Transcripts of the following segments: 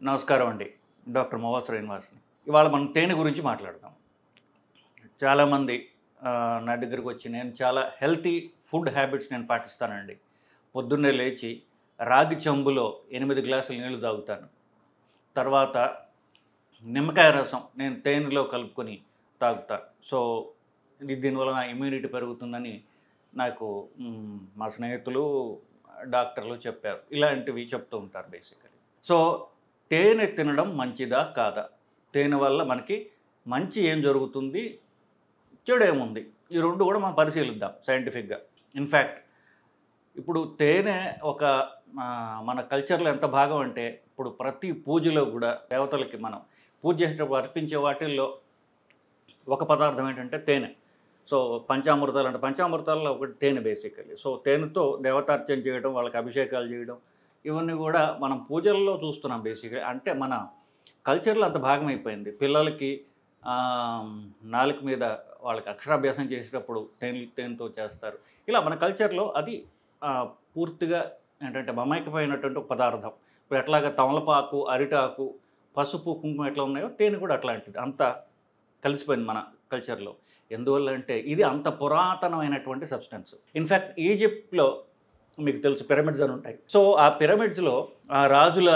నమస్కారం అండి. డాక్టర్ మోవా శ్రీనివాస్‌ని. ఇవాళ మనం తేనె గురించి మాట్లాడదాం. చాలామంది నా దగ్గరకొచ్చి నేను చాలా హెల్తీ ఫుడ్ హ్యాబిట్స్ నేను పాటిస్తానండి. పొద్దున్నే లేచి రాగి చెంబులో 8 గ్లాసులు నీళ్లు తాగుతాను. తర్వాత నిమ్మకాయ రసం నేను తేనెలో కలుపుకొని తాగుతా. సో, దీనివల్ల నా ఇమ్యూనిటీ పెరుగుతుందని నాకు మా స్నేహితులు, డాక్టర్లు చెప్పారు. ఇలాంటివి చెప్తూ ఉంటారు బేసికల్లీ. సో, తేనె తినడం మంచిదా? కాదా? తేనె వల్ల మనకి మంచి ఏం జరుగుతుంది? చెడేముంది? ఈ 2 కూడా మనం పరిశీలిద్దాం సైంటిఫిక్‌గా. ఇన్‌ఫాక్ట్ ఇప్పుడు తేనె ఒక మన కల్చర్‌లో ఎంత భాగం అంటే, ఇప్పుడు ప్రతి పూజలో కూడా దేవతలకి మనం పూజ చేసేటప్పుడు అర్పించే వాటిల్లో ఒక పదార్థం ఏంటంటే తేనె. సో, పంచామృతాలు అంటే పంచామృతాల్లో ఒకటి తేనె బేసికల్లీ. సో, తేనెతో దేవతార్చన చేయడం, వాళ్ళకి అభిషేకాలు చేయడం, ఇవన్నీ కూడా మనం పూజల్లో చూస్తున్నాం బేసిక్‌గా. అంటే మన కల్చర్‌లో అంత భాగమైపోయింది. పిల్లలకి నాలుక మీద వాళ్ళకి అక్షరాభ్యాసం చేసేటప్పుడు తేనెతో చేస్తారు. ఇలా మన కల్చర్‌లో అది పూర్తిగా ఏంటంటే మమైకమైనటువంటి ఒక పదార్థం. ఇప్పుడు ఎట్లాగా తమలపాకు, అరిటాకు, పసుపు, కుంకుమ ఎట్లా ఉన్నాయో తేనె కూడా అట్లాంటిది. అంతా కలిసిపోయింది మన కల్చర్‌లో. ఎందువల్ల అంటే ఇది అంత పురాతనమైనటువంటి సబ్స్టెన్స్. ఇన్‌ఫాక్ట్ ఈజిప్ట్‌లో మీకు తెలుసు పిరమిడ్స్ అని ఉంటాయి. సో, ఆ పిరమిడ్స్‌లో ఆ రాజుల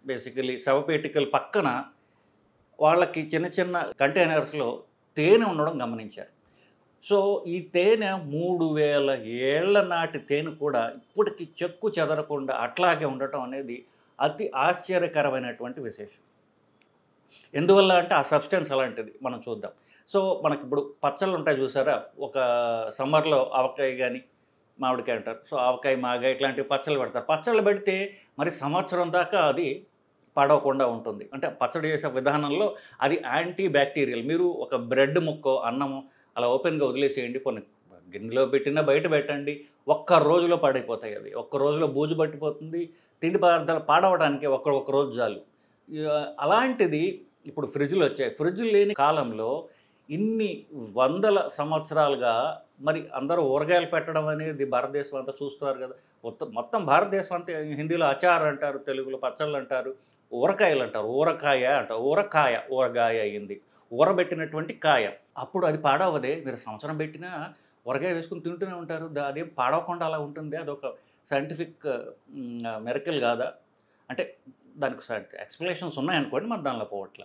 బేసికల్లీ శవపేటికల పక్కన వాళ్ళకి చిన్న చిన్న కంటైనర్స్‌లో తేనె ఉండడం గమనించారు. సో, ఈ తేనె 3000 ఏళ్ల నాటి తేనె కూడా ఇప్పటికి చెక్కు చెదరకుండా అట్లాగే ఉండటం అనేది అతి ఆశ్చర్యకరమైనటువంటి విశేషం. ఎందువల్ల అంటే ఆ సబ్స్టెన్స్ అలాంటిది మనం చూద్దాం. సో, మనకిప్పుడు పచ్చళ్ళు ఉంటాయి చూసారా? ఒక సమ్మర్‌లో ఆవకాయ గాని, మామిడికాయ అంటారు. సో, ఆవకాయ, మాగాయ ఇట్లాంటివి పచ్చళ్ళు పెడతారు. పచ్చళ్ళు పెడితే మరి సంవత్సరం దాకా అది పాడవకుండా ఉంటుంది. అంటే పచ్చడి చేసే విధానంలో అది యాంటీ బ్యాక్టీరియల్. మీరు ఒక బ్రెడ్ ముక్కో, అన్నమో అలా ఓపెన్‌గా వదిలేసేయండి. కొన్ని గిన్నెలో పెట్టినా బయట పెట్టండి. ఒక్క రోజులో పాడైపోతాయి అవి. ఒక్క రోజులో బూజు పట్టిపోతుంది. తిండి పదార్థాలు పాడవడానికి ఒక రోజు చాలు. అలాంటిది ఇప్పుడు ఫ్రిడ్జ్‌లు వచ్చాయి. ఫ్రిడ్జ్‌లు లేని కాలంలో ఇన్ని వందల సంవత్సరాలుగా మరి అందరూ ఊరగాయలు పెట్టడం అనేది భారతదేశం అంతా చూస్తున్నారు కదా! మొత్తం భారతదేశం అంతా హిందీలో అచార్ అంటారు, తెలుగులో పచ్చళ్ళు అంటారు, ఊరకాయలు అంటారు. ఊరకాయ అంటారు. ఊరకాయ, ఊరగాయ అయింది. ఊరబెట్టినటువంటి కాయ. అప్పుడు అది పాడవదే. మీరు సంవత్సరం పెట్టినా ఊరగాయ వేసుకొని తింటూనే ఉంటారు. అదేం పాడవకుండా అలా ఉంటుంది. అదొక సైంటిఫిక్ మిరకిల్ కాదా? అంటే దానికి ఎక్స్‌ప్లనేషన్స్ ఉన్నాయనుకోండి, మరి దానిలో పోవట్ల.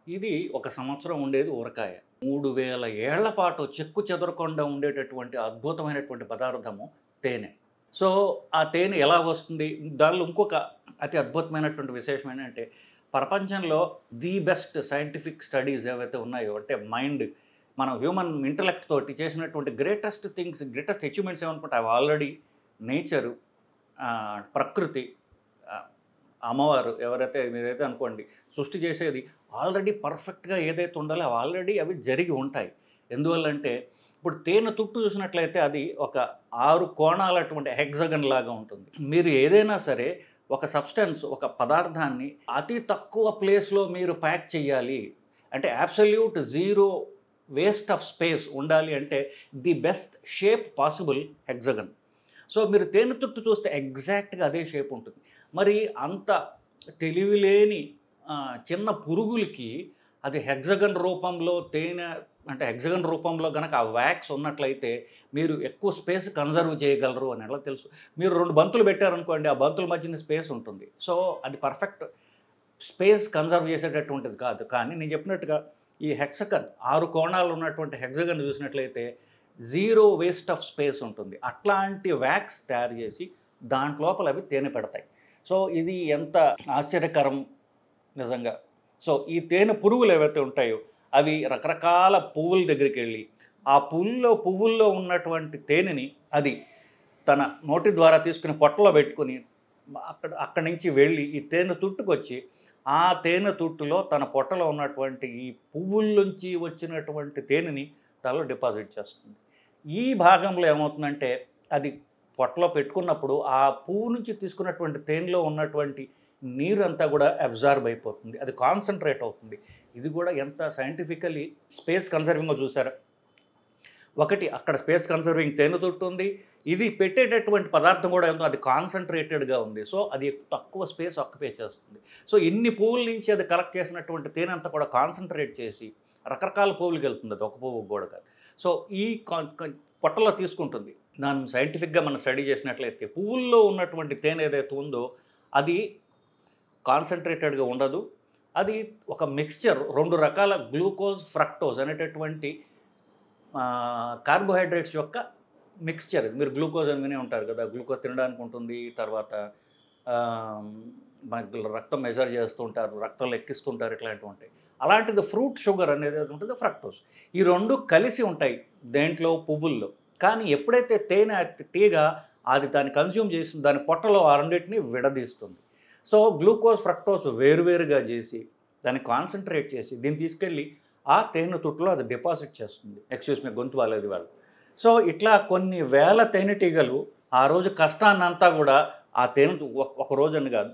ఇది ఒక సంవత్సరం ఉండేది ఊరకాయ. 3000 ఏళ్ల పాటు చెక్కు చెదరకుండా ఉండేటటువంటి అద్భుతమైనటువంటి పదార్థము తేనె. సో, ఆ తేనె ఎలా వస్తుంది? దానిలో ఇంకొక అతి అద్భుతమైనటువంటి విశేషం ఏంటంటే, ప్రపంచంలో ది బెస్ట్ సైంటిఫిక్ స్టడీస్ ఏవైతే ఉన్నాయో, అంటే మైండ్ మనం హ్యూమన్ ఇంటలెక్ట్ తోటి చేసినటువంటి గ్రేటెస్ట్ థింగ్స్, గ్రేటెస్ట్ అచీవ్‌మెంట్స్ ఏమనుకుంటే అవి ఆల్రెడీ నేచరు, ప్రకృతి, ఆహ్, అమ్మవారు ఎవరైతే మీరైతే అనుకోండి, సృష్టి చేసేది ఆల్రెడీ పర్ఫెక్ట్‌గా ఏదైతే ఉండాలో అవి జరిగి ఉంటాయి. ఎందువల్లంటే ఇప్పుడు తేనె తుట్టు చూసినట్లయితే అది ఒక 6 కోణాలటువంటి హెక్సాగన్ లాగా ఉంటుంది. మీరు ఏదైనా సరే ఒక సబ్స్టెన్స్, ఒక పదార్థాన్ని అతి తక్కువ ప్లేస్‌లో మీరు ప్యాక్ చేయాలి. అంటే absolute zero waste of space ఉండాలి అంటే the best shape possible hexagon. So, మీరు తేనె తుట్టు చూస్తే ఎగ్జాక్ట్‌గా అదే షేప్ ఉంటుంది. మరి అంత తెలివిలేని చిన్న పురుగులకి అది హెక్సాగన్ రూపంలో తేనె అంటే హెక్సాగన్ రూపంలో గనక ఆ వ్యాక్స్ ఉన్నట్లయితే మీరు ఎక్కువ స్పేస్ కన్జర్వ్ చేయగలరు అని ఎలా తెలుసు? మీరు 2 బంతులు పెట్టారనుకోండి, ఆ బంతుల మధ్యన స్పేస్ ఉంటుంది. సో, అది పర్ఫెక్ట్ స్పేస్ కన్జర్వ్ చేసేటటువంటిది కాదు. కానీ నేను చెప్పినట్టుగా ఈ హెక్సాగన్ 6 కోణాలు ఉన్నటువంటి హెక్సాగన్ చూసినట్లయితే జీరో వేస్ట్ ఆఫ్ స్పేస్ ఉంటుంది. అట్లాంటి వ్యాక్స్ తయారు చేసి దాంట్లోపల అవి తేనె పెడతాయి. సో, ఇది ఎంత ఆశ్చర్యకరం నిజంగా. సో, ఈ తేనె పురుగులు ఏవైతే ఉంటాయో అవి రకరకాల పువ్వుల దగ్గరికెళ్ళి ఆ పువ్వుల్లో ఉన్నటువంటి తేనెని అది తన నోటి ద్వారా తీసుకుని పొట్టలో పెట్టుకొని అక్కడి నుంచి వెళ్ళి ఈ తేనె తుట్టుకొచ్చి ఆ తేనె తుట్టులో తన పొట్టలో ఉన్నటువంటి ఈ పువ్వుల్లోంచి వచ్చినటువంటి తేనెని తనలో డిపాజిట్ చేస్తుంది. ఈ భాగంలో ఏమవుతుందంటే అది పొట్టలో పెట్టుకున్నప్పుడు ఆ పువ్వు నుంచి తీసుకున్నటువంటి తేనెలో ఉన్నటువంటి నీరంతా కూడా అబ్జార్బ్ అయిపోతుంది. అది కాన్సంట్రేట్ అవుతుంది. ఇది కూడా ఎంత సైంటిఫికల్లీ స్పేస్ కన్జర్వింగో చూసారా? ఒకటి అక్కడ స్పేస్ కన్జర్వింగ్ తేనె తుట్టు ఉంది. ఇది పెట్టేటటువంటి పదార్థం కూడా ఏందో అది కాన్సన్ట్రేటెడ్గా ఉంది. సో అది తక్కువ స్పేస్ ఆక్యుపై చేస్తుంది. సో ఇన్ని పువ్వుల నుంచి అది కలెక్ట్ చేసినటువంటి తేనె అంతా కూడా కాన్సన్ట్రేట్ చేసి రకరకాల పువ్వులకి వెళ్తుంది, అది ఒక పువ్వుకి కూడా కాదు. సో ఈ పొట్టలో తీసుకుంటుంది. దాన్ని సైంటిఫిక్గా మనం స్టడీ చేసినట్లయితే పువ్వుల్లో ఉన్నటువంటి తేనె ఏదైతే ఉందో అది కాన్సన్ట్రేటెడ్గా ఉండదు. అది ఒక మిక్స్చర్, 2 రకాల గ్లూకోజ్, ఫ్రక్టోజ్ అనేటటువంటి కార్బోహైడ్రేట్స్ యొక్క మిక్స్చర్. మీరు గ్లూకోజ్ అని వినే ఉంటారు కదా, గ్లూకోజ్ తినడానికి ఉంటుంది, తర్వాత మనకి రక్తం మెజర్ చేస్తూ ఉంటారు, రక్తంలో ఎక్కిస్తుంటారు, ఇట్లాంటివి ఉంటాయి. అలాంటిది ఫ్రూట్ షుగర్ అనేది ఉంటుంది, ఫ్రక్టోజ్. ఈ 2 కలిసి ఉంటాయి దేంట్లో, పువ్వుల్లో. కానీ ఎప్పుడైతే తేనె తీగ అది దాన్ని కన్జ్యూమ్ చేసి దాని పొట్టలో ఆ రెండింటిని విడదీస్తుంది. సో గ్లూకోజ్, ఫ్రక్టోజ్ వేరువేరుగా చేసి దాన్ని కాన్సన్ట్రేట్ చేసి దీన్ని తీసుకెళ్ళి ఆ తేనె తుట్టులో అది డిపాజిట్ చేస్తుంది. ఎక్స్క్యూజ్ మీ, గొంతు బాలేదు వాళ్ళు. సో ఇట్లా కొన్ని వేల తేనెటీగలు ఆ రోజు కష్టాన్నంతా కూడా ఆ తేనె ఒక రోజని కాదు,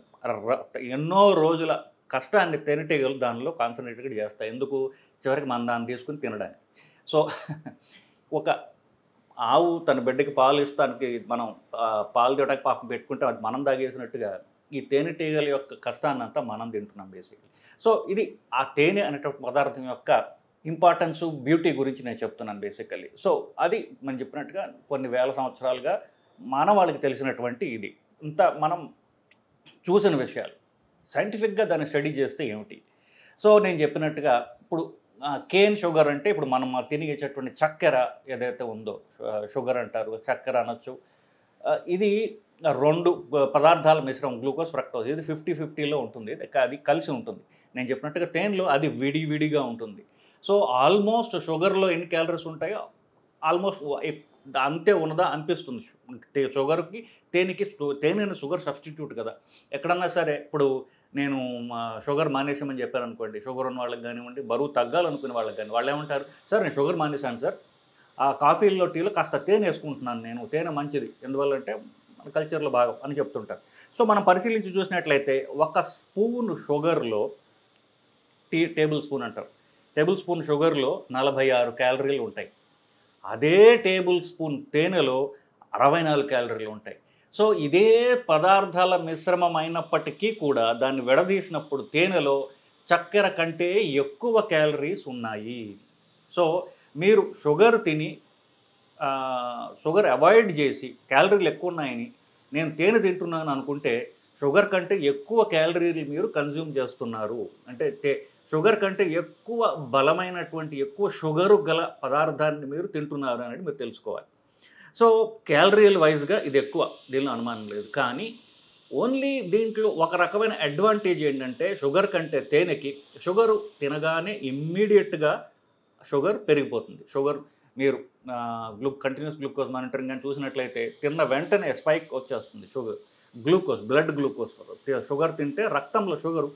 ఎన్నో రోజుల కష్టాన్ని తేనెటీగలు దానిలో కాన్సన్ట్రేటెడ్ చేస్తాయి. ఎందుకు? చివరికి మనం దాన్ని తీసుకుని తినడానికి. సో ఒక ఆవు తన బిడ్డకి పాలు ఇస్తానికి మనం పాలు తీయడానికి పాపం పెట్టుకుంటే అది మనం తాగేసినట్టుగా ఈ తేనెటీగల యొక్క కష్టాన్నంతా మనం తింటున్నాం బేసిక్లీ. సో ఇది ఆ తేనె అనేటువంటి పదార్థం యొక్క ఇంపార్టెన్సు, బ్యూటీ గురించి నేను చెప్తున్నాను బేసికల్లీ. సో అది మనం చెప్పినట్టుగా కొన్ని వేల సంవత్సరాలుగా మానవాళికి తెలిసినటువంటి ఇది. ఇంత మనం చూసిన విషయాలు సైంటిఫిక్గా దాన్ని స్టడీ చేస్తే ఏమిటి? సో నేను చెప్పినట్టుగా ఇప్పుడు కేన్ షుగర్ అంటే ఇప్పుడు మనం తినేటటువంటి చక్కెర ఏదైతే ఉందో, షుగర్ అంటారు, చక్కెర అనొచ్చు. ఇది 2 పదార్థాల మిశ్రమం, గ్లూకోజ్, ఫ్రక్టోజ్. ఇది 50-50లో ఉంటుంది, అది కలిసి ఉంటుంది. నేను చెప్పినట్టుగా తేనెలో అది విడివిడిగా ఉంటుంది. సో ఆల్మోస్ట్ షుగర్లో ఎన్ని క్యాలరీస్ ఉంటాయో ఆల్మోస్ట్ అంతే ఉన్నదా అనిపిస్తుంది. షుగర్కి తేనెని షుగర్ సబ్స్టిట్యూట్ కదా. ఎక్కడన్నా సరే ఇప్పుడు నేను షుగర్ మానేసామని చెప్పాను అనుకోండి, షుగర్ ఉన్న వాళ్ళకి కానివ్వండి, బరువు తగ్గాలనుకునే వాళ్ళకి కానీ వాళ్ళు ఏమంటారు, సార్ నేను షుగర్ మానేశాను సార్, ఆ కాఫీలో టీలో కాస్త తేనె వేసుకుంటున్నాను నేను, తేనె మంచిది, ఎందువల్లంటే మన కల్చర్లో భాగం అని చెప్తుంటారు. సో మనం పరిశీలించి చూసినట్లయితే 1 స్పూన్ షుగర్లో టేబుల్ స్పూన్ అంటారు, టేబుల్ స్పూన్ షుగర్లో 46 క్యాలరీలు ఉంటాయి. అదే టేబుల్ స్పూన్ తేనెలో 64 క్యాలరీలు ఉంటాయి. సో ఇదే పదార్థాల మిశ్రమం అయినప్పటికీ కూడా దాన్ని విడదీసినప్పుడు తేనెలో చక్కెర కంటే ఎక్కువ క్యాలరీస్ ఉన్నాయి. సో మీరు షుగర్ తిని షుగర్ అవాయిడ్ చేసి క్యాలరీలు ఎక్కువ ఉన్నాయని నేను తేనె తింటున్నాను అనుకుంటే షుగర్ కంటే ఎక్కువ క్యాలరీలు మీరు కన్జ్యూమ్ చేస్తున్నారు. అంటే షుగర్ కంటే ఎక్కువ బలమైనటువంటి, ఎక్కువ షుగరు గల పదార్థాన్ని మీరు తింటున్నారు అనేది మీరు తెలుసుకోవాలి. సో క్యాలరీల వైజ్గా ఇది ఎక్కువ, దీనిలో అనుమానం లేదు. కానీ ఓన్లీ దీంట్లో ఒక రకమైన అడ్వాంటేజ్ ఏంటంటే షుగర్ కంటే తేనెకి, షుగరు తినగానే ఇమ్మీడియట్గా షుగర్ పెరిగిపోతుంది. షుగర్ మీరు కంటిన్యూస్ గ్లూకోజ్ మానిటరింగ్ అని చూసినట్లయితే తిన్న వెంటనే స్పైక్ వచ్చేస్తుంది sugar, glucose, blood glucose. Sugar తింటే రక్తంలో షుగర్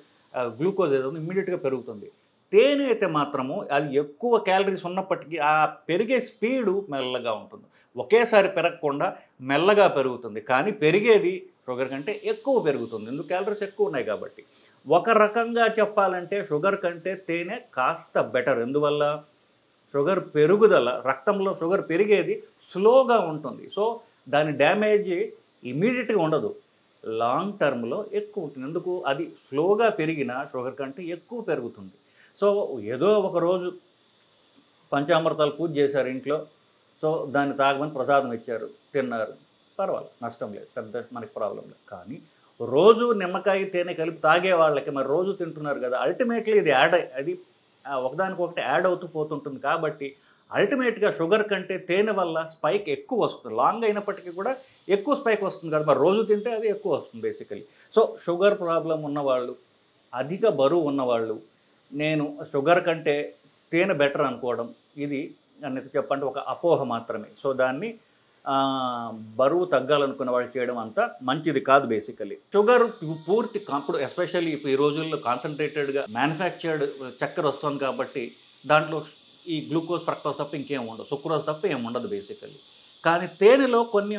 గ్లూకోజ్ ఏదో ఇమ్మీడియట్గా పెరుగుతుంది. తేనె అయితే మాత్రము అది ఎక్కువ క్యాలరీస్ ఉన్నప్పటికీ ఆ పెరిగే స్పీడు మెల్లగా ఉంటుంది. ఒకేసారి పెరగకుండా మెల్లగా పెరుగుతుంది, కానీ పెరిగేది షుగర్ కంటే ఎక్కువ పెరుగుతుంది, ఎందుకు క్యాలరీస్ ఎక్కువ ఉన్నాయి కాబట్టి. ఒక రకంగా చెప్పాలంటే షుగర్ కంటే తేనె కాస్త బెటర్. ఎందువల్ల? షుగర్ పెరుగుదల, రక్తంలో షుగర్ పెరిగేది స్లోగా ఉంటుంది. సో దాని డ్యామేజ్ ఇమీడియట్గా ఉండదు, లాంగ్ టర్మ్లో ఎక్కువ ఉంటుంది. ఎందుకు? అది స్లోగా పెరిగిన షుగర్ కంటే ఎక్కువ పెరుగుతుంది. సో ఏదో ఒక రోజు పంచామృతాలు పూజ చేశారు ఇంట్లో, సో దాన్ని తాగమని ప్రసాదం ఇచ్చారు, తిన్నారు, పర్వాలేదు, నష్టం లేదు, పెద్ద మనకి ప్రాబ్లం లేదు. కానీ రోజు నిమ్మకాయ తేనె కలిపి తాగే వాళ్ళకి మరి రోజు తింటున్నారు కదా, అల్టిమేట్లీ ఇది అది ఒకదానికొకటి యాడ్ అవుతూ పోతుంటుంది. కాబట్టి అల్టిమేట్గా షుగర్ కంటే తేనె వల్ల స్పైక్ ఎక్కువ వస్తుంది, లాంగ్ అయినప్పటికీ కూడా ఎక్కువ స్పైక్ వస్తుంది కదా, మరి రోజు తింటే అది ఎక్కువ వస్తుంది బేసికలీ. సో షుగర్ ప్రాబ్లం ఉన్నవాళ్ళు, అధిక బరువు ఉన్నవాళ్ళు, నేను షుగర్ కంటే తేనె బెటర్ అనుకోవడం ఇది అన్నది చెప్పండి ఒక అపోహ మాత్రమే. సో దాన్ని బరువు తగ్గాలనుకున్న వాళ్ళు చేయడం అంత మంచిది కాదు బేసికలీ. షుగర్ పూర్తి ఇప్పుడు ఎస్పెషల్లీ ఈ రోజుల్లో కాన్సన్ట్రేటెడ్గా మ్యానుఫ్యాక్చర్డ్ చక్కెర వస్తుంది కాబట్టి దాంట్లో ఈ గ్లూకోజ్, ఫ్రక్టోజ్ తప్ప ఇంకేం ఉండదు, సుక్రోజ్ తప్ప ఏం ఉండదు బేసికల్లీ. కానీ తేనెలో కొన్ని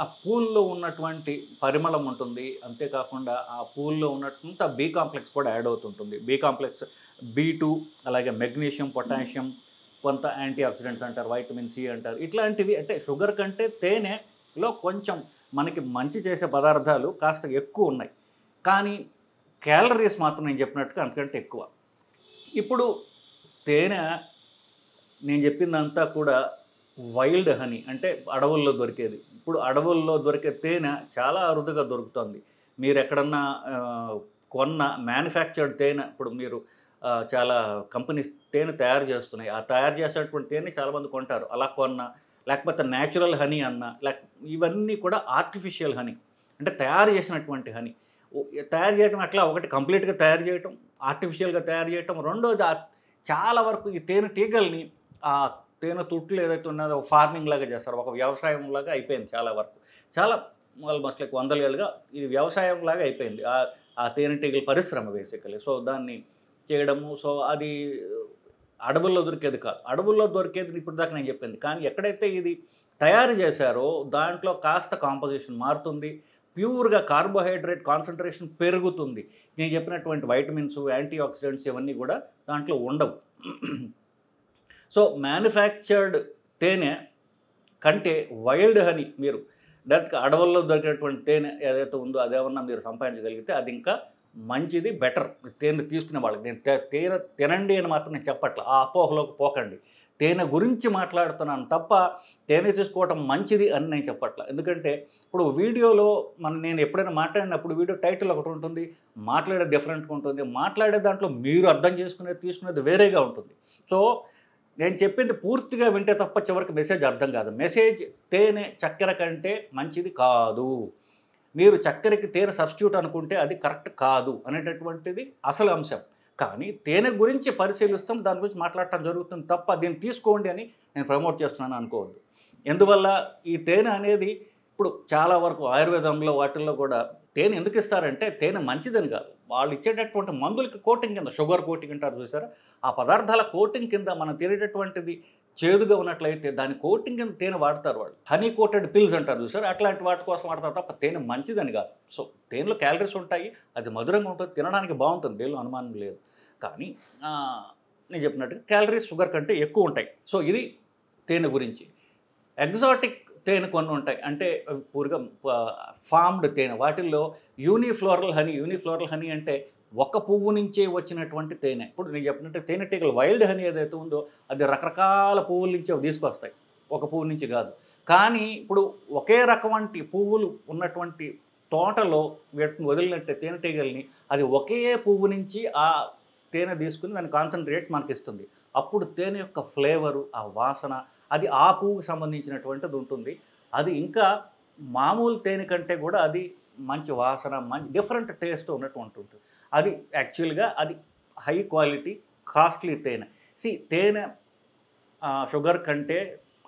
ఆ పూల్లో ఉన్నటువంటి పరిమళం ఉంటుంది, అంతేకాకుండా ఆ పూల్లో ఉన్నటువంటి బి కాంప్లెక్స్ కూడా యాడ్ అవుతుంటుంది. బి కాంప్లెక్స్, B2, అలాగే మెగ్నీషియం, పొటాషియం, కొంత యాంటీ ఆక్సిడెంట్స్ అంటారు, వైటమిన్ సి అంటారు, ఇట్లాంటివి. అంటే షుగర్ కంటే తేనె లో కొంచెం మనకి మంచి చేసే పదార్థాలు కాస్త ఎక్కువ ఉన్నాయి, కానీ క్యాలరీస్ మాత్రం నేను చెప్పినట్టుగా అంతకంటే ఎక్కువ. ఇప్పుడు తేనె నేను చెప్పిందంతా కూడా వైల్డ్ హనీ, అంటే అడవుల్లో దొరికేది. ఇప్పుడు అడవుల్లో దొరికే తేనె చాలా అరుదుగా దొరుకుతుంది. మీరు ఎక్కడన్నా కొన్న మ్యానుఫ్యాక్చర్డ్ తేనె, ఇప్పుడు మీరు చాలా కంపెనీస్ తేనె తయారు చేస్తున్నాయి, ఆ తయారు చేసేటువంటి తేనె చాలామంది కొంటారు. అలా కొన్న, లేకపోతే న్యాచురల్ హనీ అన్న, ఇవన్నీ కూడా ఆర్టిఫిషియల్ హనీ, అంటే తయారు చేసినటువంటి హనీ. తయారు చేయడం అట్లా, ఒకటి కంప్లీట్గా తయారు చేయటం, ఆర్టిఫిషియల్గా తయారు చేయటం, రెండోది చాలా వరకు ఈ తేనె టీగల్ని, ఆ తేనె తుట్లు ఏదైతే ఉన్నదో ఫార్మింగ్ లాగా చేస్తారు, ఒక వ్యవసాయం లాగా అయిపోయింది చాలా వరకు. చాలా ఆల్మోస్ట్ లైక్ 100 ఏళ్ళుగా ఇది వ్యవసాయం లాగా అయిపోయింది ఆ తేనెటీగల పరిశ్రమ బేసికలీ. సో దాన్ని చేయడము, సో అది అడవుల్లో దొరికేది కాదు. అడవుల్లో దొరికేది ఇప్పుడు దాకా నేను చెప్పింది, కానీ ఎక్కడైతే ఇది తయారు చేశారో దాంట్లో కాస్త కాంపోజిషన్ మారుతుంది, ప్యూర్గా కార్బోహైడ్రేట్ కాన్సన్ట్రేషన్ పెరుగుతుంది. నేను చెప్పినటువంటి వైటమిన్స్, యాంటీ ఆక్సిడెంట్స్ ఇవన్నీ కూడా దాంట్లో ఉండవు. సో మ్యానుఫ్యాక్చర్డ్ తేనె కంటే వైల్డ్ హనీ, మీరు డైరెక్ట్గా అడవుల్లో దొరికేటువంటి తేనె ఏదైతే ఉందో అదేమన్నా మీరు సంపాదించగలిగితే అది ఇంకా మంచిది, బెటర్. తేనె తీసుకునే వాళ్ళకి నేను తేనె తినండి అని మాత్రం నేను చెప్పట్ల, ఆ అపోహలోకి పోకండి. తేనె గురించి మాట్లాడుతున్నాను తప్ప తేనె తీసుకోవటం మంచిది అని నేను చెప్పట్ల. ఎందుకంటే ఇప్పుడు వీడియోలో నేను ఎప్పుడైనా మాట్లాడినప్పుడు వీడియో టైటిల్ ఒకటి ఉంటుంది, మాట్లాడేది డిఫరెంట్గా ఉంటుంది, మాట్లాడే దాంట్లో మీరు అర్థం తీసుకునేది వేరేగా ఉంటుంది. సో నేను చెప్పింది పూర్తిగా వింటే తప్ప చివరికి మెసేజ్ అర్థం కాదు. మెసేజ్ తేనె చక్కెర కంటే మంచిది కాదు, మీరు చక్కెరకి తేనె సబ్స్టిట్యూట్ అనుకుంటే అది కరెక్ట్ కాదు అనేటటువంటిది అసలు అంశం. కానీ తేనె గురించి పరిశీలిస్తాం, దాని గురించి మాట్లాడటం జరుగుతుంది తప్ప దీన్ని తీసుకోండి అని నేను ప్రమోట్ చేస్తున్నాను అనుకోవద్దు. ఎందువల్ల ఈ తేనె అనేది ఇప్పుడు చాలా వరకు ఆయుర్వేదంలో వాటిల్లో కూడా తేనె ఎందుకు ఇస్తారంటే తేనె మంచిదని కాదు, వాళ్ళు ఇచ్చేటటువంటి మందులకి కోటింగ్ కింద, షుగర్ కోటింగ్ అంటారు చూసారా, ఆ పదార్థాల కోటింగ్ కింద మనం తినేటటువంటిది చేదుగా ఉన్నట్లయితే దాని కోటింగ్ కింద తేనె వాడతారు వాళ్ళు. హనీ కోటెడ్ పిల్స్ అంటారు చూసారు, అట్లాంటి వాటి కోసం వాడతారు తప్ప తేనె మంచిదని కాదు. సో తేనెలో క్యాలరీస్ ఉంటాయి, అది మధురంగా ఉంటుంది, తినడానికి బాగుంటుంది, దేనిలో అనుమానం లేదు. కానీ నేను చెప్పినట్టుగా క్యాలరీస్ షుగర్ కంటే ఎక్కువ ఉంటాయి. సో ఇది తేనె గురించి. ఎగ్జాటిక్ తేనె కొన్ని ఉంటాయి, అంటే పూర్గా ఫార్మ్డ్ తేనె, వాటిల్లో యూనిఫ్లోరల్ హనీ అంటే ఒక పువ్వు నుంచే వచ్చినటువంటి తేనె. ఇప్పుడు నేను చెప్పినట్టు తేనెటీగలు వైల్డ్ హనీ ఏదైతే ఉందో అది రకరకాల పువ్వుల నుంచి అవి తీసుకొస్తాయి, ఒక పువ్వు నుంచి కాదు. కానీ ఇప్పుడు ఒకే రకమంటి పువ్వులు ఉన్నటువంటి తోటలో వీటిని వదిలినట్టే తేనెటీగల్ని, అది ఒకే పువ్వు నుంచి ఆ తేనె తీసుకుని దాని కాన్సన్ట్రేట్ మనకి ఇస్తుంది. అప్పుడు తేనె యొక్క ఫ్లేవరు, ఆ వాసన, అది ఆ పువ్వుకు సంబంధించినటువంటిది ఉంటుంది. అది ఇంకా మామూలు తేనె కంటే కూడా అది మంచి వాసన, మంచి డిఫరెంట్ టేస్ట్ ఉన్నటువంటి ఉంటుంది. అది యాక్చువల్గా అది హై క్వాలిటీ కాస్ట్లీ తేనె. తేనె షుగర్ కంటే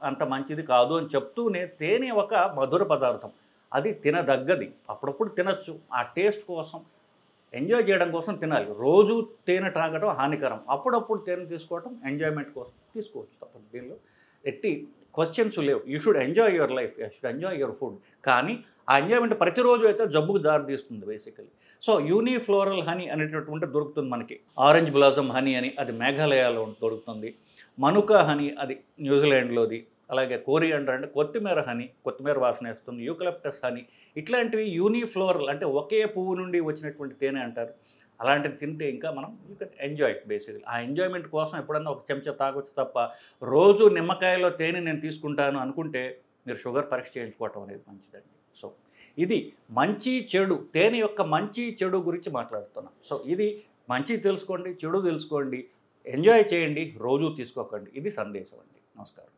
అంత మంచిది కాదు అని చెప్తూనే తేనె ఒక మధుర పదార్థం, అది తినదగ్గది. అప్పుడప్పుడు తినచ్చు, ఆ టేస్ట్ కోసం, ఎంజాయ్ చేయడం కోసం తినాలి. రోజు తేనె తాగడం హానికరం, అప్పుడప్పుడు తేనె తీసుకోవడం ఎంజాయ్మెంట్ కోసం తీసుకోవచ్చు తప్పదు. దీనిలో ఎట్టి క్వశ్చన్స్ లేవు. You should enjoy your life, you should enjoy your food. కానీ ఆ ఎంజాయ్మెంట్ ప్రతిరోజు అయితే జబ్బుకు దారి తీస్తుంది బేసికలీ. సో యూనిఫ్లోరల్ హనీ అనేటటువంటి దొరుకుతుంది మనకి. ఆరెంజ్ బ్లాసమ్ హనీ అని అది మేఘాలయాలో దొరుకుతుంది. మనుకా హనీ అది న్యూజిలాండ్లోది. అలాగే కోరియాండర్ అంటే కొత్తిమీర హనీ, కొత్తిమీర వాసన వేస్తుంది. యూకలిప్టస్ హనీ, ఇట్లాంటివి యూనిఫ్లోరల్ అంటే ఒకే పువ్వు నుండి వచ్చినటువంటి తేనె అంటారు. అలాంటివి తింటే ఇంకా మనం you can enjoy it basically. ఆ ఎంజాయ్మెంట్ కోసం ఎప్పుడన్నా ఒక చెంచా తాగొచ్చు తప్ప రోజు నిమ్మకాయలో తేనె నేను తీసుకుంటాను అనుకుంటే మీరు షుగర్ పరీక్ష చేయించుకోవటం అనేది మంచిదండి. సో ఇది మంచి చెడు, తేనె యొక్క మంచి చెడు గురించి మాట్లాడుతున్నాం. సో ఇది మంచి తెలుసుకోండి, చెడు తెలుసుకోండి, ఎంజాయ్ చేయండి, రోజు తీసుకోకండి. ఇది సందేశం అండి. నమస్కారం.